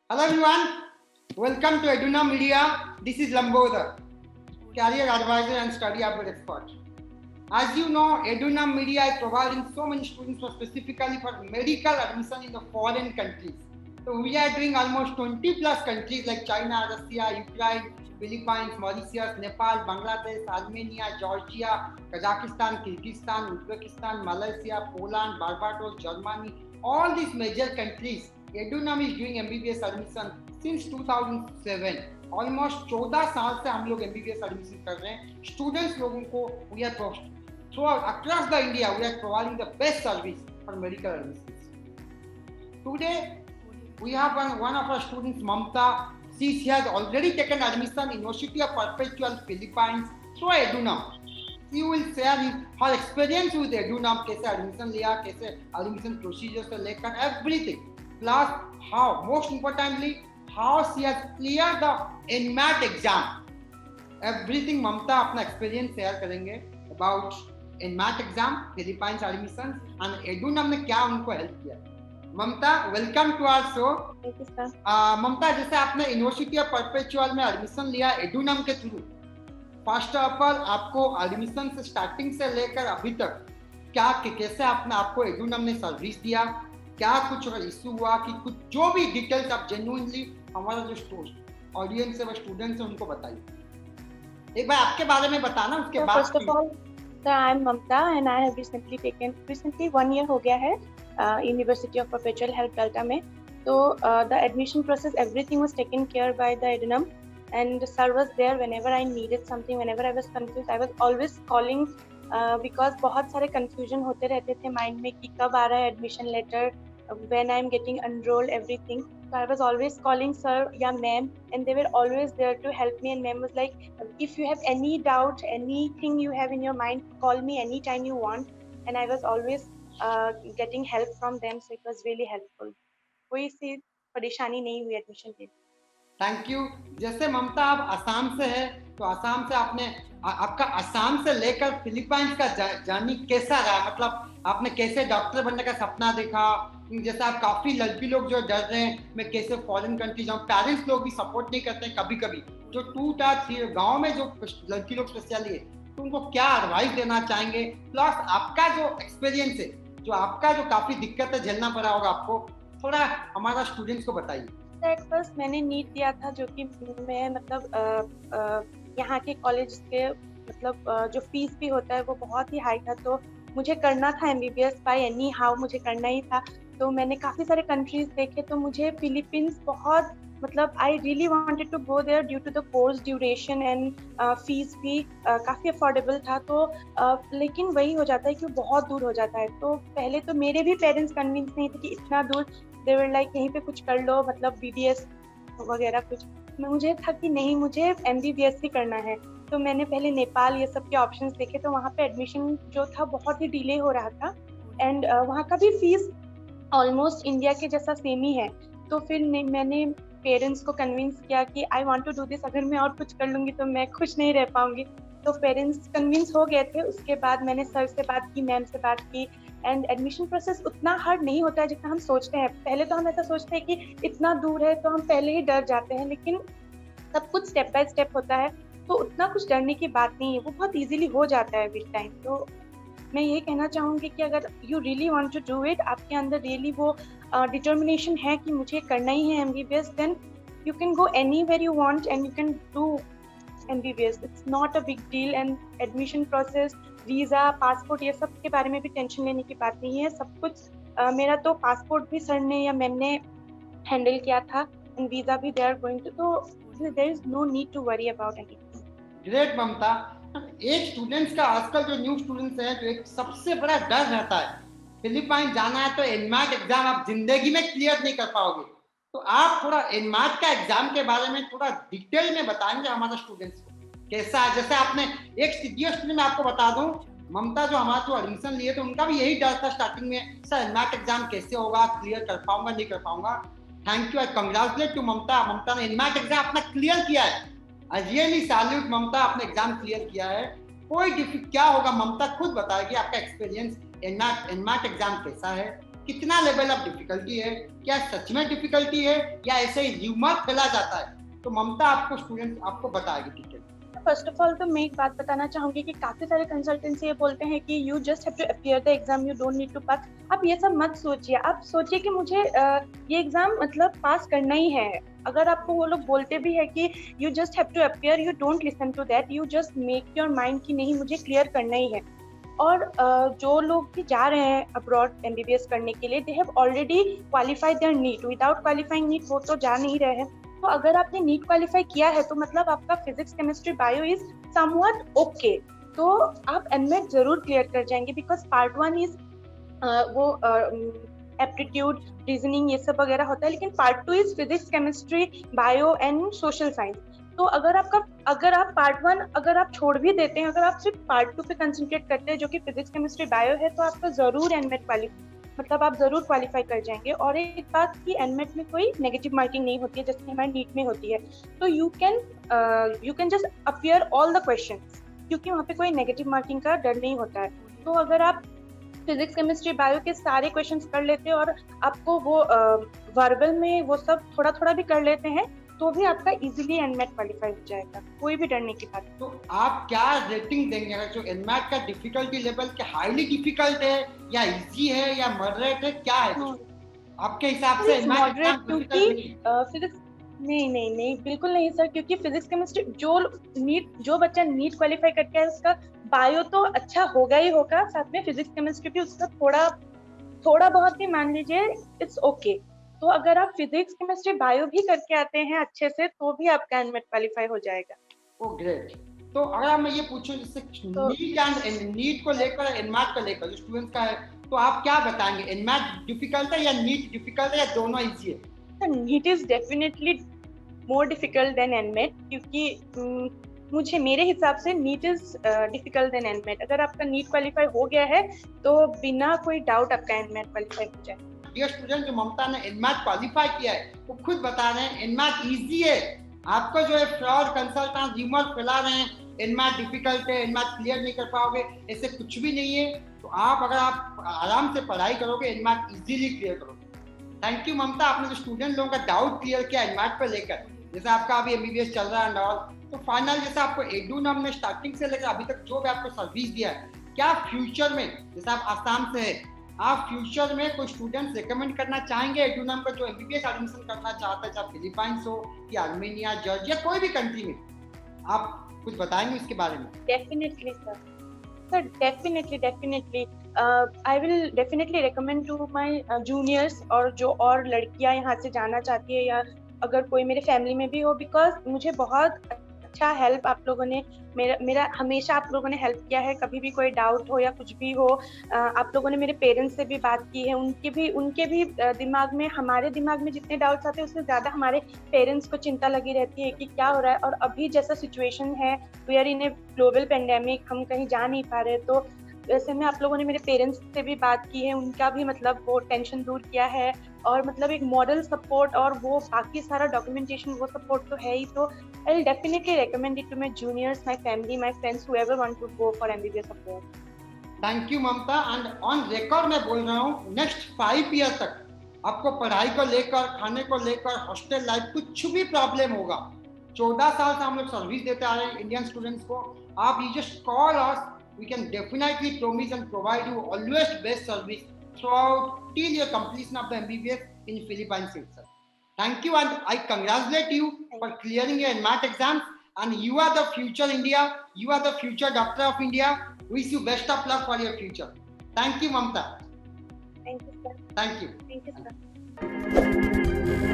Hello everyone, welcome to Eduna Media. This is Lambodar, career advisor and study abroad expert. As you know, Eduna Media is providing so many students for specifically for medical admission in the foreign countries. So we are doing almost 20 plus countries like China, Russia, Ukraine, Philippines, Mauritius, Nepal, Bangladesh, Armenia, Georgia, Kazakhstan, Kyrgyzstan, Uzbekistan, Malaysia, Poland, Barbados, Germany, all these major countries. Edunam is doing MBBS admission since 2007. Almost 14 साल से हम लोग MBBS admission कर रहे हैं students लोगों को. We are so across the India we are providing the best service for medical admissions. Today we have one of our students, Mamta. She has already taken admission in University of Perpetual Philippines through Edunam. She will share her experience with Edunam, कैसे admission लिया, कैसे admission procedure से लेकर everything. Plus how, most importantly, how she has cleared the NMAT exam. Everything Mamta अपना experience share करेंगे about NMAT exam, Philippines admissions and Edunam ने क्या उनको help किया. ममता, वेलकम टू आवर शो. ममता, जैसे आपने यूनिवर्सिटी ऑफ परपेचुअल में admission लिया एडुनम के थ्रू, फर्स्ट ऑफ ऑल आपको एडमिशन से स्टार्टिंग से लेकर अभी तक क्या कैसे आपको एडुनम ने सर्विस दिया, क्या कुछ इशू हुआ कि कुछ जो भी डिटेल्स आप जेन्युइनली हमारा जो ऑडियंस है वो स्टूडेंट्स है उनको बताइए. एक बार आपके बारे में बताना, उसके बाद. First of all I am Mamta and I have recently 1 year हो गया है University of Perpetual Help Delta में. So the admission process, everything was taken care by the Edunam, and sir was there whenever I needed something, whenever I was confused. I was always calling because बहुत सारे confusion होते रहते थे mind में कि कब आ रहा है admission letter, when I am getting enrolled, everything. So I was always calling sir या ma'am, and they were always there to help me. And ma'am was like, if you have any doubt, anything you have in your mind, call me anytime you want. And I was always getting help from them, so it was really helpful. कोई सी परेशानी नहीं हुई admission के. Thank you. जैसे ममता आप असम से है, तो असम से आपका असम से लेकर फिलीपाइंस का जर्नी कैसा रहा? मतलब आपने कैसे डॉक्टर बनने का सपना देखा? जैसे आप काफी लड़की लोग जो डर रहे हैं मैं कैसे फॉरेन कंट्री जाऊं, पेरेंट्स लोग भी सपोर्ट नहीं करते हैं कभी कभी, जो 2 या 3 गाँव में जो लड़की लोग स्पेशली है, तो उनको क्या एडवाइस देना चाहेंगे? प्लस आपका जो एक्सपीरियंस है, जो आपका जो काफी दिक्कत है झेलना पड़ा होगा आपको, थोड़ा हमारा स्टूडेंट्स को बताइए. एट फर्स्ट मैंने नीट दिया था, जो कि मैं मतलब यहाँ के कॉलेज के मतलब जो फीस भी होता है वो बहुत ही हाई था, तो मुझे करना था एमबीबीएस बाय एनी हाउ, मुझे करना ही था. तो मैंने काफ़ी सारे कंट्रीज देखे, तो मुझे फिलीपींस बहुत मतलब I really wanted to go there due to the course duration and fees भी काफ़ी अफोर्डेबल था. तो लेकिन वही हो जाता है कि वो बहुत दूर हो जाता है. तो पहले तो मेरे भी पेरेंट्स कन्विंस नहीं थे कि इतना दूर, दे वर लाइक यहीं पे कुछ कर लो, मतलब बीडीएस वगैरह कुछ. मुझे था कि नहीं, मुझे एमबीबीएस ही करना है. तो मैंने पहले नेपाल ये सब के ऑप्शंस देखे, तो वहाँ पे एडमिशन जो था बहुत ही डिले हो रहा था, एंड वहाँ का भी फीस ऑलमोस्ट इंडिया के जैसा सेम ही है. तो फिर मैंने पेरेंट्स को कन्विंस किया कि I want to do this, अगर मैं और कुछ कर लूँगी तो मैं खुश नहीं रह पाऊँगी. तो पेरेंट्स कन्विंस हो गए थे. उसके बाद मैंने सर से बात की, मैम से बात की, एंड एडमिशन प्रोसेस उतना हार्ड नहीं होता है जितना हम सोचते हैं. पहले तो हम ऐसा सोचते हैं कि इतना दूर है तो हम पहले ही डर जाते हैं, लेकिन सब कुछ स्टेप बाय स्टेप होता है, तो उतना कुछ डरने की बात नहीं है, वो बहुत इजीली हो जाता है विद टाइम. तो मैं ये कहना चाहूँगी कि अगर you really want to do it, आपके अंदर रियली वो डिटर्मिनेशन है कि मुझे करना ही है MBBS, then you can go anywhere you want and you can do MBBS. It's not a big deal. And admission process, visa, passport, ये सब के बारे में भी टेंशन लेने की बात नहीं है. सब कुछ मेरा तो पासपोर्ट भी सर ने या मैम ने हैंडल किया था, एंड वीज़ा भी दे आर गोइंग टू, तो there is no need to worry about anything. Great Mamata. एक स्टूडेंट्स का आजकल जो न्यू स्टूडेंट्स हैं, जो एक सबसे बड़ा डर रहता है, फिलीपाइन जाना है तो एनमैट एग्जाम आप जिंदगी में क्लियर नहीं कर पाओगे. तो आप थोड़ा एनमैट का एग्जाम के बारे में थोड़ा डिटेल में बताएंगे हमारे स्टूडेंट्स को कैसा है? जैसे आपने एक सीनियर स्टूडेंट में आपको बता दूं, ममता जो हमारा जो एडमिशन लिए, तो उनका भी यही डर था स्टार्टिंग में, सर एनमैट एग्जाम कैसे होगा, क्लियर कर पाऊंगा नहीं कर पाऊंगा. Thank you, I congratulate to Mamata. Mamata ने एनमैट एग्जाम अपना क्लियर किया है. आई रियली सैल्यूट ममता, आपने एग्जाम क्लियर किया है. कोई क्या होगा ममता खुद बताएगी आपका एक्सपीरियंस एनमैट एग्जाम कैसा है, कितना लेवल ऑफ डिफिकल्टी है, क्या सच में डिफिकल्टी है या ऐसे ही र्यूमर फैला जाता है? तो ममता आपको स्टूडेंट आपको बताएगी डिटेल। फर्स्ट ऑफ ऑल तो मैं एक बात बताना चाहूंगी कि काफी सारे कंसल्टेंट्स ये बोलते हैं कि you just have to appear the exam, you don't need to pass. आप ये सब मत सोचिए, आप सोचिए कि मुझे ये एग्जाम मतलब पास करना ही है। अगर आपको वो लोग बोलते भी है कि you just have to appear, you don't listen to that, you just make your mind कि नहीं मुझे क्लियर करना ही है। और जो लोग भी जा रहे हैं अब्रॉड एमबीबीएस करने के लिए, they have already qualified their NEET. Without qualifying NEET वो तो जा नहीं रहे हैं। तो अगर आपने नीट क्वालिफाई किया है तो मतलब आपका physics chemistry bio is somewhat okay, तो आप एनमेट जरूर क्लियर कर जाएंगे। बिकॉज पार्ट 1 इज वो एप्टीट्यूड, रीजनिंग ये सब वगैरह होता है, लेकिन part 2 is physics chemistry bio and social science. तो अगर आप पार्ट 1 अगर आप छोड़ भी देते हैं, अगर आप सिर्फ पार्ट 2 पे कंसंट्रेट करते हैं जो कि फिजिक्स केमिस्ट्री बायो है, तो आपका जरूर एनमेट मतलब आप जरूर क्वालिफाई कर जाएंगे। और एक बात कि एनमेट में कोई नेगेटिव मार्किंग नहीं होती है जैसे हमारे नीट में होती है। तो you can just appear all the questions, क्योंकि वहाँ पे कोई नेगेटिव मार्किंग का डर नहीं होता है। तो अगर आप फिजिक्स केमिस्ट्री बायो के सारे क्वेश्चंस कर लेते हैं और आपको वो वर्बल में वो सब थोड़ा थोड़ा भी कर लेते हैं, तो भी आपका इजीली एनमेट क्वालिफाई हो जाएगा, कोई भी डरने की बात। तो आप क्या रेटिंग देंगे अगर जो एनमेट का डिफिकल्टी लेवल क्या हाईली डिफिकल्ट है या इजी है या मॉडरेट है, क्या है आपके हिसाब से? मॉडरेट, क्योंकि फिजिक्स नहीं बिल्कुल नहीं सर, क्योंकि फिजिक्स केमिस्ट्री जो बच्चा नीट क्वालिफाई करके है उसका बायो तो अच्छा होगा ही होगा, साथ में फिजिक्स केमिस्ट्री भी उसका थोड़ा बहुत ही मान लीजिए इट्स ओके। तो अगर आप फिजिक्स केमिस्ट्री बायो भी करके आते हैं अच्छे से, तो भी आपका एनमेट क्वालिफाई हो जाएगा। Oh great. तो अगर मैं ये पूछूं जैसे नीट को लेकर एनमेट को लेकर जो स्टूडेंट्स का है, तो आप क्या बताएंगे? एनमेट डिफिकल्ट है या नीट डिफिकल्ट है या दोनों इजी है? NEET is definitely more difficult than NMAT, क्योंकि मेरे हिसाब से NEET is difficult than NMAT. अगर आपका नीट क्वालिफाई हो गया है तो बिना कोई डाउट आपका एनमेट क्वालिफाई हो जाए। डियर स्टूडेंट, जो ममता ने एनमेट क्वालिफाई किया है वो खुद बता रहे हैं एनमेट इजी है। आपको जो है फ्रॉड कंसल्टेंट र्यूमर फैला रहे हैं एनमेट डिफिकल्ट है, एनमेट क्लियर नहीं कर पाओगे, ऐसे कुछ भी नहीं है। तो अगर आप आराम से पढ़ाई करोगे एनमेट इजीली क्लियर करोगे। थैंक यू ममता, आपने जो स्टूडेंट लोगों का डाउट क्लियर किया एनमेट पर लेकर। जैसे आपका अभी एमबीबीएस चल रहा है एंड ऑल, तो फाइनल जैसे आपको एडुनम ने स्टार्टिंग से लेकर अभी तक जो भी आपको सर्विस दिया है, क्या फ्यूचर में जैसे आप आसाम से है, आप फ्यूचर में कोई स्टूडेंट्स रिकमेंड करना चाहेंगे एडुनम का जो एमबीबीएस एडमिशन करना चाहता है, चाहे फिलीपाइंस हो या आर्मेनिया, जॉर्जिया, कोई भी कंट्री में, आप कुछ बताएंगे इसके बारे में? Definitely sir, definitely I will definitely recommend to my juniors और जो और लड़कियां यहाँ से जाना चाहती है, या अगर कोई मेरे फैमिली में भी हो, बिकॉज मुझे बहुत अच्छा हेल्प आप लोगों ने मेरा हमेशा आप लोगों ने हेल्प किया है। कभी भी कोई डाउट हो या कुछ भी हो, आप लोगों ने मेरे पेरेंट्स से भी बात की है, उनके भी दिमाग में, हमारे दिमाग में जितने डाउट्स आते हैं उससे ज़्यादा हमारे पेरेंट्स को चिंता लगी रहती है कि क्या हो रहा है। और अभी जैसा सिचुएशन है, we are in a global pandemic, हम कहीं जा नहीं पा रहे, तो वैसे में आप लोगों ने मेरे पेरेंट्स से भी बात की है, उनका भी मतलब वो टेंशन दूर किया है, और मतलब एक मॉडल सपोर्ट और वो बाकी सारा डॉक्यूमेंटेशन वो सपोर्ट तो है ही। तो I will definitely recommend it to my juniors, my family, my friends, whoever want to go for MBBS support. Thank you Mamta, and on record मैं बोल रहा हूँ नेक्स्ट 5 ईयर तक आपको पढ़ाई को लेकर, खाने को लेकर, हॉस्टल लाइफ कुछ भी प्रॉब्लम होगा। 14 साल से हम लोग सर्विस देते आ रहे हैं इंडियन स्टूडेंट्स को। आप you just call us, we can definitely promise and provide you always best service throughout till your completion of the MBBS in Philippines itself. Thank you, and I congratulate you for clearing your NMAT exams, and you are the future India, you are the future doctor of India. Wish you best of luck for your future. Thank you, Mamta. Thank you, sir. Thank you. Thank you, sir.